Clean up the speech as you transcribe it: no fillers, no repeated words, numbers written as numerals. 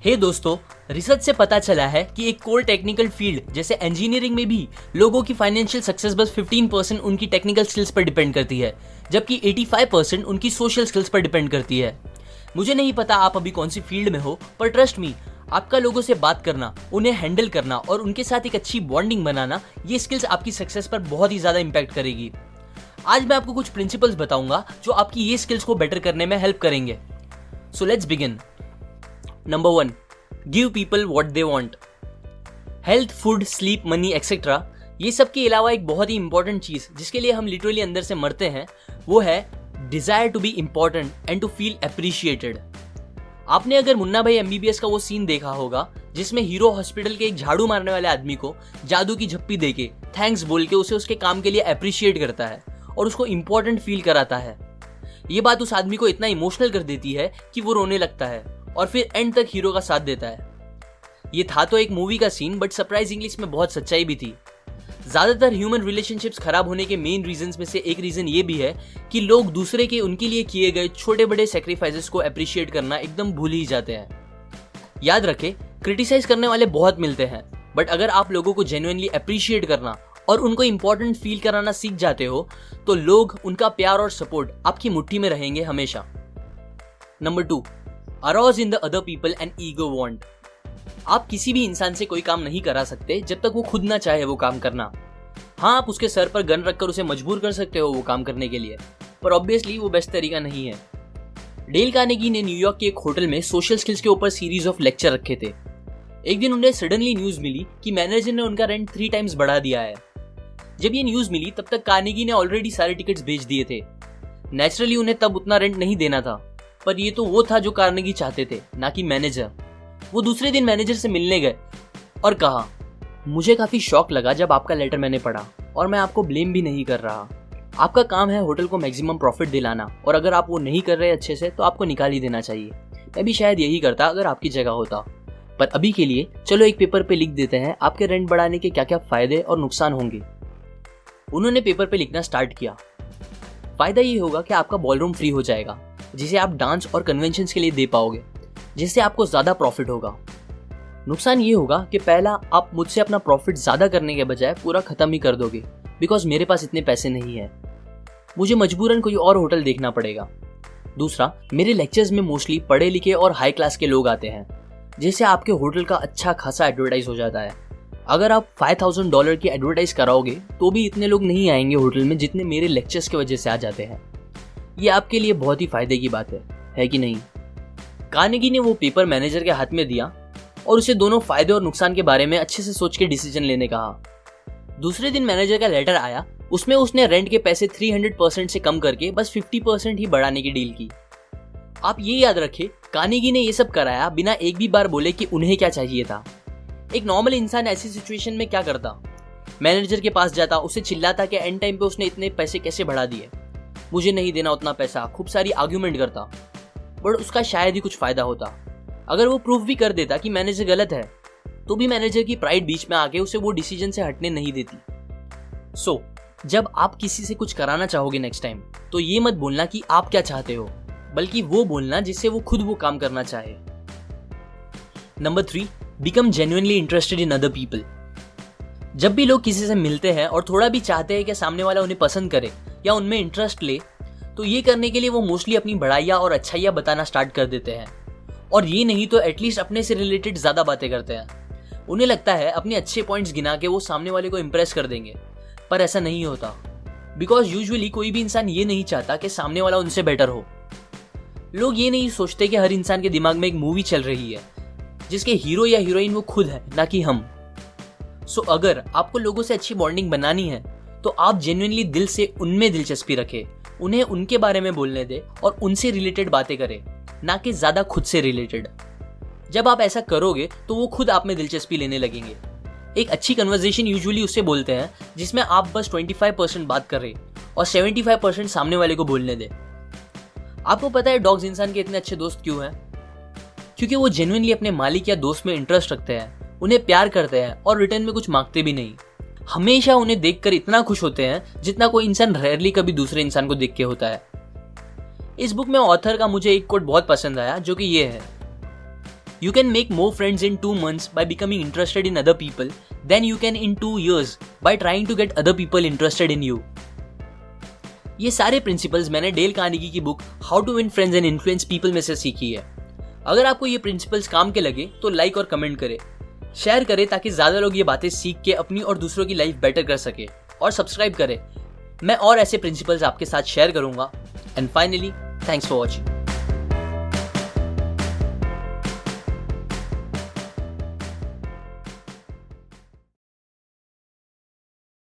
हे दोस्तों, रिसर्च से पता चला है कि एक कोर टेक्निकल फील्ड जैसे इंजीनियरिंग में भी लोगों की फाइनेंशियल सक्सेस बस 15% उनकी टेक्निकल स्किल्स पर डिपेंड करती है, जबकि 85% उनकी सोशल स्किल्स पर डिपेंड करती है। मुझे नहीं पता आप अभी कौन सी फील्ड में हो, पर ट्रस्ट मी, आपका लोगों से बात करना, उन्हें हैंडल करना और उनके साथ एक अच्छी बॉन्डिंग बनाना, ये स्किल्स आपकी सक्सेस पर बहुत ही ज्यादा इंपैक्ट करेगी। आज मैं आपको कुछ प्रिंसिपल्स बताऊंगा जो आपकी ये स्किल्स को बेटर करने में हेल्प करेंगे। So let's begin. Number 1, give people what they want. Health, food, sleep, money etcetera, ये सब के अलावा एक बहुत ही इंपॉर्टेंट चीज जिसके लिए हम लिटरली अंदर से मरते हैं, वो है desire to be important and to feel appreciated. आपने अगर मुन्ना भाई MBBS का वो सीन देखा होगा जिसमें हीरो हॉस्पिटल के एक झाड़ू मारने वाले आदमी को जादू की झप्पी देके थैंक्स बोल के उसे उसके काम के लिए अप्रिशिएट करता है और उसको इंपॉर्टेंट फील कराता है। ये बात उस आदमी को इतना इमोशनल कर देती है कि वो रोने लगता है और फिर एंड तक हीरो का साथ देता है। ये था तो एक मूवी का सीन, बट सरप्राइजिंगली इसमें बहुत सच्चाई भी थी। ज्यादातर ह्यूमन रिलेशनशिप्स खराब होने के मेन रीजंस में से एक रीजन ये भी है कि लोग दूसरे के उनके लिए किए गए छोटे बड़े सेक्रीफाइसेस को अप्रिशिएट करना एकदम भूल ही जाते हैं। याद रखें, क्रिटिसाइज करने वाले बहुत मिलते हैं, बट अगर आप लोगों को जेन्युइनली अप्रिशिएट करना और उनको इंपॉर्टेंट फील कराना सीख जाते हो तो लोग, उनका प्यार और सपोर्ट आपकी मुट्ठी में रहेंगे हमेशा। Number 2, arouse in the other people and ego want. आप किसी भी इंसान से कोई काम नहीं करा सकते जब तक वो खुद ना चाहे वो काम करना। हाँ, आप उसके सर पर गन रखकर उसे मजबूर कर सकते हो वो काम करने के लिए, पर ऑब्वियसली वो बेस्ट तरीका नहीं है। डेल कार्नेगी ने न्यूयॉर्क के एक होटल में सोशल स्किल्स के ऊपर सीरीज ऑफ लेक्चर रखे थे। एक दिन उन्हें सडनली न्यूज मिली कि मैनेजर ने उनका रेंट 3 टाइम्स बढ़ा दिया है। जब ये न्यूज मिली तब तक कार्नेगी ने ऑलरेडी सारे टिकट्स बेच दिए थे। नेचुरली उन्हें तब उतना रेंट नहीं देना था, पर ये तो वो था जो कार्नेगी चाहते थे, ना कि मैनेजर। वो दूसरे दिन मैनेजर से मिलने गए और कहा, मुझे काफी शॉक लगा जब आपका लेटर मैंने पढ़ा, और मैं आपको ब्लेम भी नहीं कर रहा। आपका काम है होटल को मैक्सिमम प्रॉफिट दिलाना, और अगर आप वो नहीं कर रहे अच्छे से तो आपको निकाल ही देना चाहिए। मैं भी शायद यही करता अगर आपकी जगह होता। पर अभी के लिए चलो एक पेपर पे लिख देते हैं आपके रेंट बढ़ाने के क्या क्या फायदे और नुकसान होंगे। उन्होंने पेपर पे लिखना स्टार्ट किया। फायदा ये होगा कि आपका बॉलरूम फ्री हो जाएगा, जिसे आप डांस और कन्वेंशंस के लिए दे पाओगे, जिससे आपको ज्यादा प्रॉफिट होगा। नुकसान ये होगा कि पहला, आप मुझसे अपना प्रॉफिट ज्यादा करने के बजाय पूरा खत्म ही कर दोगे, बिकॉज मेरे पास इतने पैसे नहीं है। मुझे मजबूरन कोई और होटल देखना पड़ेगा। दूसरा, मेरे लेक्चर्स में मोस्टली पढ़े लिखे और हाई क्लास के लोग आते हैं, जिससे आपके होटल का अच्छा खासा एडवर्टाइज हो जाता है। अगर आप $5000 की एडवर्टाइज कराओगे तो भी इतने लोग नहीं आएंगे होटल में जितने मेरे लेक्चर्स की वजह से आ जाते हैं। ये आपके लिए बहुत ही फायदे की बात है कि नहीं? कार्नेगी ने वो पेपर मैनेजर के हाथ में दिया और उसे दोनों फायदे और नुकसान के बारे में अच्छे से सोच के डिसीजन लेने कहा। दूसरे दिन मैनेजर का लेटर आया, उसमें उसने रेंट के पैसे 300% से कम करके बस 50% ही बढ़ाने की डील की। आप ये याद रखें, कार्नेगी ने ये सब कराया बिना एक भी बार बोले कि उन्हें क्या चाहिए था। एक नॉर्मल इंसान ऐसी सिचुएशन में क्या करता? मैनेजर के पास जाता, उसे चिल्लाता कि एंड टाइम पे उसने इतने पैसे कैसे बढ़ा दिए, मुझे नहीं देना उतना पैसा, खूब सारी आर्ग्यूमेंट करता। बट उसका शायद ही कुछ फायदा होता। अगर वो प्रूफ भी कर देता कि मैनेजर गलत है, तो भी मैनेजर की प्राइड बीच में आके उसे वो डिसीजन से हटने नहीं देती। सो जब आप किसी से कुछ कराना चाहोगे नेक्स्ट टाइम, तो ये मत बोलना कि आप क्या चाहते हो, बल्कि वो बोलना जिससे वो खुद वो काम करना चाहे। Number 3, become genuinely interested in other people. जब भी लोग किसी से मिलते हैं और थोड़ा भी चाहते हैं कि सामने वाला उन्हें पसंद करे या उनमें इंटरेस्ट ले, तो ये करने के लिए वो मोस्टली अपनी बड़ाइयाँ और अच्छाइयाँ बताना स्टार्ट कर देते हैं, और ये नहीं तो एटलीस्ट अपने से रिलेटेड ज्यादा बातें करते हैं। उन्हें लगता है अपने अच्छे पॉइंट्स गिना के वो सामने वाले को इंप्रेस कर देंगे, पर ऐसा नहीं होता, बिकॉज यूजुअली कोई भी इंसान ये नहीं चाहता कि सामने वाला उनसे बेटर हो। लोग ये नहीं सोचते कि हर इंसान के दिमाग में एक मूवी चल रही है जिसके हीरो या हीरोइन वो खुद है, ना कि हम। सो अगर आपको लोगों से अच्छी बॉन्डिंग बनानी है तो आप जेन्युइनली दिल से उनमें दिलचस्पी रखें, उन्हें उनके बारे में बोलने दें और उनसे रिलेटेड बातें करें, ना कि ज्यादा खुद से रिलेटेड। जब आप ऐसा करोगे तो वो खुद आप में दिलचस्पी लेने लगेंगे। एक अच्छी कन्वर्सेशन यूजुअली उसे बोलते हैं जिसमें आप बस 25% बात कर रहे और 75% सामने वाले को बोलने दें। आपको पता है डॉग्स इंसान के इतने अच्छे दोस्त क्यों हैं? क्योंकि वो जेन्युइनली अपने मालिक या दोस्त में इंटरेस्ट रखते हैं, उन्हें प्यार करते हैं और रिटर्न में कुछ मांगते भी नहीं। हमेशा उन्हें देखकर इतना खुश होते हैं जितना कोई इंसान रेयरली कभी दूसरे इंसान को देख के होता है। इस बुक में ऑथर का मुझे एक कोट बहुत पसंद आया, जो कि ये है, You can make more friends in 2 months by becoming interested in other people than you can in 2 years by trying to get other people interested in you. ये सारे प्रिंसिपल्स मैंने डेल कार्नेगी की book how to win friends and influence people में से सीखी है। अगर आपको ये प्रिंसिपल्स काम के लगे तो लाइक और कमेंट करें, शेयर करें ताकि ज्यादा लोग ये बातें सीख के अपनी और दूसरों की लाइफ बेटर कर सके, और सब्सक्राइब करें। मैं और ऐसे प्रिंसिपल्स आपके साथ शेयर करूंगा। And finally, thanks for watching.